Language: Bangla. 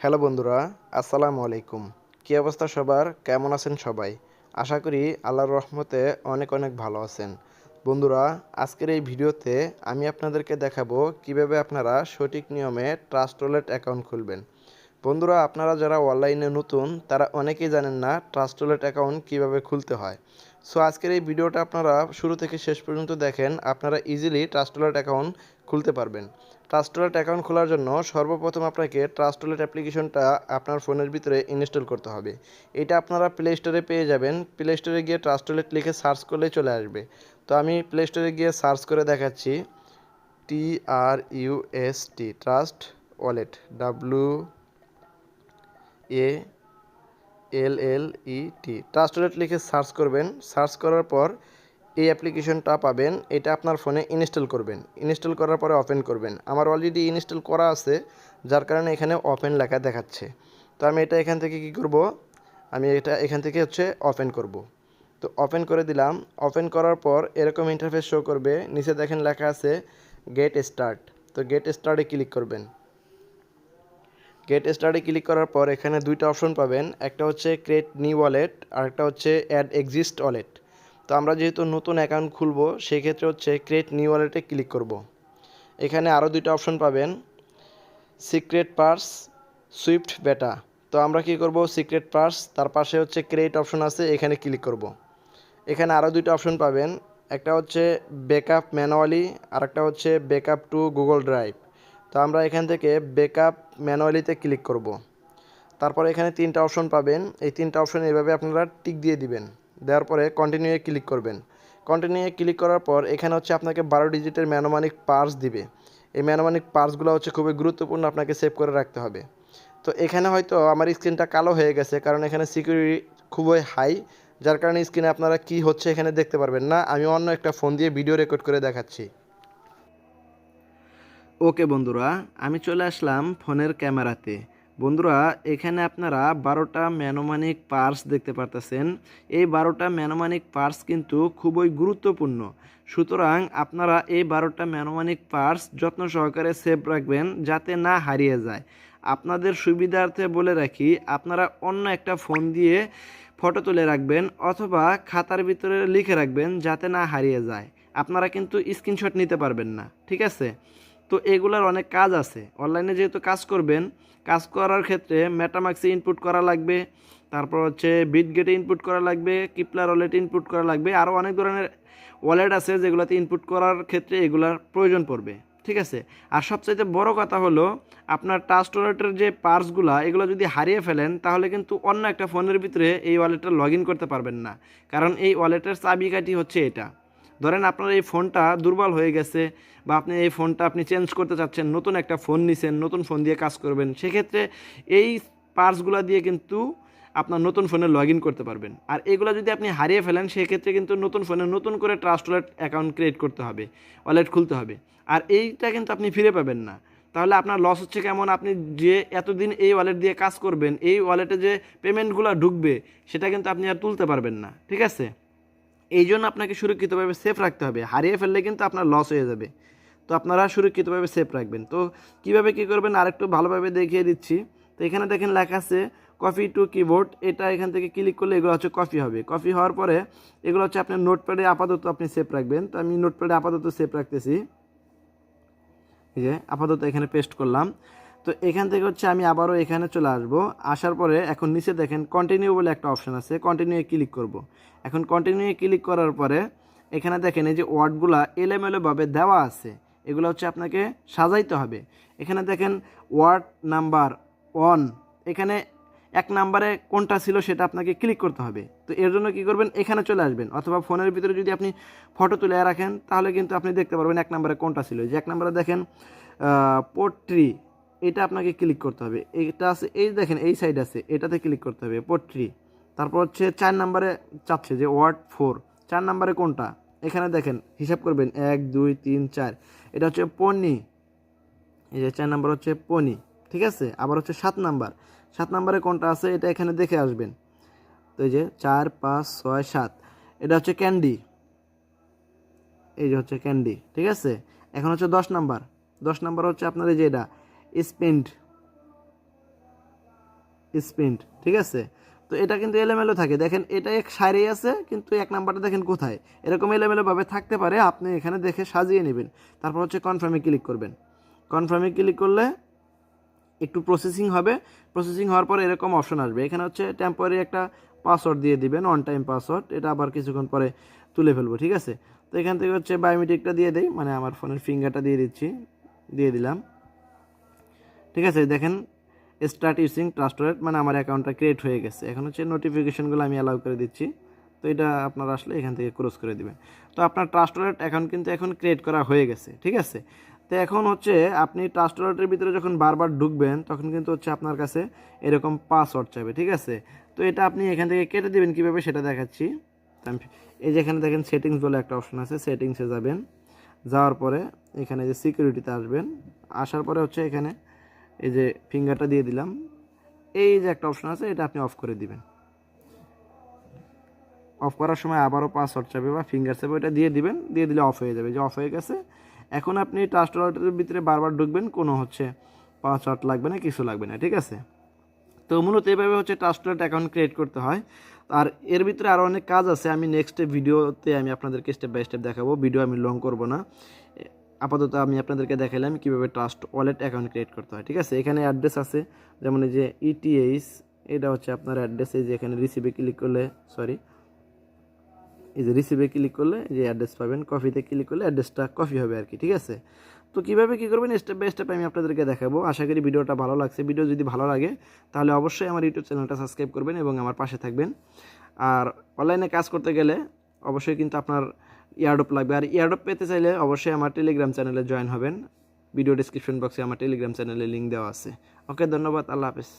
হ্যালো বন্ধুরা, আসসালামু আলাইকুম। কী অবস্থা সবার? কেমন আছেন সবাই? আশা করি আল্লাহর রহমতে অনেক অনেক ভালো আছেন। বন্ধুরা, আজকের এই ভিডিওতে আমি আপনাদেরকে দেখাবো কিভাবে আপনারা সঠিক নিয়মে ট্রাস্ট ওয়ালেট অ্যাকাউন্ট খুলবেন। বন্ধুরা, আপনারা যারা অনলাইনে নতুন তারা অনেকেই জানেন না ট্রাস্ট ওয়ালেট অ্যাকাউন্ট কীভাবে খুলতে হয়। সো আজকের এই ভিডিওটা আপনারা শুরু থেকে শেষ পর্যন্ত দেখেন, আপনারা ইজিলি ট্রাস্ট ওয়ালেট অ্যাকাউন্ট খুলতে পারবেন। ট্রাস্ট ওয়ালেট অ্যাকাউন্ট খোলার জন্য সর্বপ্রথম আপনাকে ট্রাস্ট ওয়ালেট অ্যাপ্লিকেশনটা আপনার ফোনের ভিতরে ইনস্টল করতে হবে। এটা আপনারা প্লে স্টোরে পেয়ে যাবেন। প্লে স্টোরে গিয়ে ট্রাস্ট ওয়ালেট লিখে সার্চ করলেই চলে আসবে। তো আমি প্লে স্টোরে গিয়ে সার্চ করে দেখাচ্ছি। TRUST trust wallet, WALLET trust wallet লিখে সার্চ করবেন। সার্চ করার পর এই অ্যাপ্লিকেশনটা পাবেন। এটা আপনার ফোনে ইনস্টল করবেন। ইনস্টল করার পরে ওপেন করবেন। আমার অলরেডি ইনস্টল করা আছে, যার কারণে এখানে ওপেন লেখা দেখাচ্ছে। তো আমি এটা এখান থেকে কি করব, আমি এটা এখান থেকে ওপেন করব। তো ওপেন করে দিলাম। ওপেন করার পর এরকম ইন্টারফেস শো করবে। নিচে দেখেন লেখা আছে গেট স্টার্ট। তো গেট স্টার্টে ক্লিক করবেন। গেট স্টার্টে ক্লিক করার পর এখানে দুইটা অপশন পাবেন। একটা হচ্ছে ক্রিয়েট নিউ ওয়ালেট আর একটা হচ্ছে অ্যাড এক্সিস্ট ওয়ালেট। তো আমরা যেহেতু নতুন অ্যাকাউন্ট খুলবো সেই ক্ষেত্রে ক্রিয়েট নিউ ওয়ালেটে ক্লিক করব। এখানে আরও দুইটা অপশন পাবেন, সিক্রেট পার্স, সুইফট বেটা। তো আমরা কি করব, সিক্রেট পার্স, তার পাশে ক্রিয়েট অপশন আছে, এখানে ক্লিক করব। এখানে আরও দুইটা অপশন পাবেন, একটা হচ্ছে ব্যাকআপ ম্যানুয়ালি আর একটা হচ্ছে ব্যাকআপ টু গুগল ড্রাইভ। তো আমরা এখান থেকে ব্যাকআপ ম্যানুয়ালিতে ক্লিক করব। তারপরে এখানে তিনটা অপশন পাবেন। এই তিনটা অপশন এইভাবে আপনারা টিক দিয়ে দিবেন। দেওয়ার পরে কন্টিনিউয়ে ক্লিক করবেন। কন্টিনিউয়ে ক্লিক করার পর এখানে আপনাকে 12 ডিজিটের ম্যানোমানিক পার্স দিবে। এই ম্যানোমানিক পার্সগুলো খুবই গুরুত্বপূর্ণ, আপনাকে সেভ করে রাখতে হবে। তো এখানে হয়তো আমার স্ক্রিনটা কালো হয়ে গেছে, কারণ এখানে সিকিউরিটি খুবই হাই, যার কারণে স্ক্রিনে আপনারা কি হচ্ছে এখানে দেখতে পারবেন না। আমি অন্য একটা ফোন দিয়ে ভিডিও রেকর্ড করে দেখাচ্ছি। ওকে বন্ধুরা, আমি চলে আসলাম ফোনের ক্যামেরাতে। বন্ধুরা, এখানে আপনারা 12টা ম্যানোমানিক পার্স দেখতে পারতেছেন। এই 12টা ম্যানোমানিক পার্স কিন্তু খুবই গুরুত্বপূর্ণ। সুতরাং আপনারা এই 12টা ম্যানোমানিক পার্স যত্ন সহকারে সেভ রাখবেন যাতে না হারিয়ে যায়। আপনাদের সুবিধার্থে বলে রাখি, আপনারা অন্য একটা ফোন দিয়ে ফটো তুলে রাখবেন অথবা খাতার ভিতরে লিখে রাখবেন যাতে না হারিয়ে যায়। আপনারা কিন্তু স্ক্রিনশট নিতে পারবেন না, ঠিক আছে? তো এগুলার অনেক কাজ আছে। অনলাইনে যেহেতু কাজ করবেন, কাজ করার ক্ষেত্রে মেটামাক্সে ইনপুট করা লাগবে, তারপর বিটগেটে ইনপুট করা লাগবে, কিপলার ওয়ালেট ইনপুট করা লাগবে, আরও অনেক ধরনের ওয়ালেট আছে যেগুলোতে ইনপুট করার ক্ষেত্রে এগুলার প্রয়োজন পড়বে, ঠিক আছে? আর সবচাইতে বড় কথা হলো, আপনার ট্রাস্ট ওয়ালেটের যে পার্সগুলো এগুলো যদি হারিয়ে ফেলেন তাহলে কিন্তু অন্য একটা ফোনের ভিতরে এই ওয়ালেটটা লগ ইন করতে পারবেন না, কারণ এই ওয়ালেটের চাবিকাঠি হচ্ছে এটা। ধরেন আপনার এই ফোনটা দুর্বল হয়ে গেছে বা আপনি এই ফোনটা চেঞ্জ করতে চাচ্ছেন, নতুন একটা ফোন নিছেন, নতুন ফোন দিয়ে কাজ করবেন, সেক্ষেত্রে এই পার্টসগুলো দিয়ে কিন্তু আপনার নতুন ফোনে লগ ইন করতে পারবেন। আর এগুলো যদি আপনি হারিয়ে ফেলেন সেক্ষেত্রে কিন্তু নতুন ফোনে নতুন করে ট্রাস্ট ওয়ালেট অ্যাকাউন্ট ক্রিয়েট করতে হবে, ওয়ালেট খুলতে হবে। আর এইটা কিন্তু আপনি ফিরে পাবেন না। তাহলে আপনার লস হচ্ছে কেমন, আপনি যে এতদিন এই ওয়ালেট দিয়ে কাজ করবেন, এই ওয়ালেটে যে পেমেন্টগুলো ঢুকবে সেটা কিন্তু আপনি আর তুলতে পারবেন না, ঠিক আছে? এই জন্য আপনাকে সুরক্ষিতভাবে সেফ রাখতে হবে। হারিয়ে ফেললে কিন্তু আপনার লস হয়ে যাবে। তো আপনারা সুরক্ষিতভাবে সেফ রাখবেন। তো কীভাবে কী করবেন আরেকটু ভালোভাবে দেখিয়ে দিচ্ছি। তো এখানে দেখেন লেখা আছে কপি টু কিবোর্ড। এটা এখান থেকে ক্লিক করলে এগুলো কপি হবে। কপি হওয়ার পরে এগুলো আপনার নোটপ্যাডে আপাতত আপনি সেভ রাখবেন। তো আমি নোটপ্যাডে আপাতত সেভ রাখতেছি। এই যে আপাতত এখানে পেস্ট করলাম। তো এখান থেকে আমি আবারও এখানে চলে আসব। আসার পরে এখন নিচে দেখেন কন্টিনিউ বলে একটা অপশান আছে, কন্টিনিউয়ে ক্লিক করব। এখন কন্টিনিউয়ে ক্লিক করার পরে এখানে দেখেন এই যে ওয়ার্ডগুলা এলোমেলোভাবে দেওয়া আছে, এগুলো আপনাকে সাজাইতে হবে। এখানে দেখেন ওয়ার্ড নাম্বার 1, এখানে 1 নাম্বারে কোনটা ছিল সেটা আপনাকে ক্লিক করতে হবে। তো এর জন্য কী করবেন, এখানে চলে আসবেন, অথবা ফোনের ভিতরে যদি আপনি ফটো তুলে রাখেন তাহলে কিন্তু আপনি দেখতে পারবেন 1 নাম্বারে কোনটা ছিল। যে 1 নাম্বারে দেখেন পোট্রি, এটা আপনাকে ক্লিক করতে হবে। এটা আছে, এই দেখেন এই সাইড আছে, এটাতে ক্লিক করতে হবে পোট্রি। তারপর 4 নাম্বারে চাচ্ছে যে ওয়ার্ড 4, 4 নাম্বারে কোনটা, এখানে দেখেন হিসাব করবেন 1 2 3 4, এটা পনি। এই যে 4 নাম্বার পনি, ঠিক আছে? আবার 7 নাম্বার, 7 নাম্বারে কোনটা আছে এটা এখানে দেখে আসবেন। তো এই যে 4 5 6 7, এটা ক্যান্ডি। এই যে ক্যান্ডি, ঠিক আছে? এখন 10 নাম্বার, 10 নাম্বার আপনার এই যে এটা স্পেন্ড। স্প্রিন্ট, ঠিক আছে। তো এটা কিন্তু এলোমেলো থাকে, দেখেন এটা এক সাইডেই আছে কিন্তু এক নাম্বারটা দেখেন কোথায়, এরকম এলোমেলোভাবে থাকতে পারে, আপনি এখানে দেখে সাজিয়ে নেবেন। তারপর হচ্ছে কনফার্মে ক্লিক করবেন। কনফার্মে ক্লিক করলে একটু প্রসেসিং হবে, প্রসেসিং হওয়ার পরে এরকম অপশন আসবে, এখানে হচ্ছে টেম্পোরারি একটা পাসওয়ার্ড দিয়ে দিবেন, অন টাইম পাসওয়ার্ড, এটা আবার কিছুক্ষণ পরে তুলে ফেলবো, ঠিক আছে। তো এখান থেকে হচ্ছে বায়োমেট্রিকটা দিয়ে দেই, মানে আমার ফোনের ফিঙ্গারটা দিয়ে দিচ্ছি, দিয়ে দিলাম, ঠিক আছে। দেখেন স্টার্ট ইউজিং ট্রাস্ট ওয়ালেট, মানে আমার অ্যাকাউন্টটা ক্রিয়েট হয়ে গেছে। এখন হচ্ছে নোটিফিকেশনগুলো আমি অ্যালাউ করে দিচ্ছি, তো এটা আপনারা আসলে এখান থেকে ক্লোজ করে দিবেন। তো আপনার ট্রাস্ট ওয়ালেট অ্যাকাউন্ট কিন্তু এখন ক্রিয়েট করা হয়ে গেছে, ঠিক আছে। তো এখন হচ্ছে আপনি ট্রাস্ট ওয়ালেটের ভিতরে যখন বারবার ঢুকবেন তখন কিন্তু হচ্ছে আপনার কাছে এরকম পাসওয়ার্ড চাইবে, ঠিক আছে। তো এটা আপনি এখান থেকে কেটে দেবেন কীভাবে সেটা দেখাচ্ছি। এই যে এখানে দেখেন সেটিংস বলে একটা অপশন আছে, সেটিংসে যাবেন, যাওয়ার পরে এখানে যে সিকিউরিটিতে আসবেন, আসার পরে হচ্ছে এখানে এই যে ফিঙ্গারটা দিয়ে দিলাম, এই যে একটা অপশন আছে এটা আপনি অফ করে দিবেন। অফ করার সময় আবারও পাসওয়ার্ড চাবে বা ফিঙ্গার চাবে, ওইটা দিয়ে দিবেন, দিয়ে দিলে অফ হয়ে যাবে, যে অফ হয়ে গেছে। এখন আপনি ট্রাস্ট ওয়ালেটের ভিতরে বারবার ঢুকবেন, কোনো হচ্ছে পাসওয়ার্ড লাগবে না, কিছু লাগবে না, ঠিক আছে। তো মূলত এইভাবে হচ্ছে ট্রাস্ট ওয়ালেট অ্যাকাউন্ট ক্রিয়েট করতে হয়। আর এর ভিতরে আরও অনেক কাজ আছে, আমি নেক্সট ভিডিওতে আমি আপনাদেরকে স্টেপ বাই স্টেপ দেখাবো, ভিডিও আমি লং করব না। আপাতত আমি আপনাদেরকে দেখালাম কীভাবে ট্রাস্ট ওয়ালেট অ্যাকাউন্ট ক্রিয়েট করতে হয়, ঠিক আছে। এখানে অ্যাড্রেস আছে, যেমন এই যে ইটিএইচ, এটা হচ্ছে আপনার অ্যাড্রেস, এই যে এখানে রিসিভে ক্লিক করলে, এই যে রিসিভে ক্লিক করলে যে অ্যাড্রেস পাবেন, কপিতে ক্লিক করলে অ্যাড্রেসটা কপি হবে আর কি, ঠিক আছে। তো কীভাবে কী করবেন স্টেপ বাই স্টেপ আমি আপনাদেরকে দেখাবো। আশা করি ভিডিওটা ভালো লাগছে। ভিডিও যদি ভালো লাগে তাহলে অবশ্যই আমার ইউটিউব চ্যানেলটা সাবস্ক্রাইব করবেন এবং আমার পাশে থাকবেন। আর অনলাইনে কাজ করতে গেলে অবশ্যই কিন্তু আপনার ইয়ারড্রপ লাগবে, আর ইয়ারড্রপ পেতে চাইলে অবশ্যই আমার টেলিগ্রাম চ্যানেলে জয়েন হবেন। ভিডিও ডিসক্রিপশন বক্সে আমার টেলিগ্রাম চ্যানেলের লিঙ্ক দেওয়া আছে। ওকে, ধন্যবাদ, আল্লাহ হাফেজ।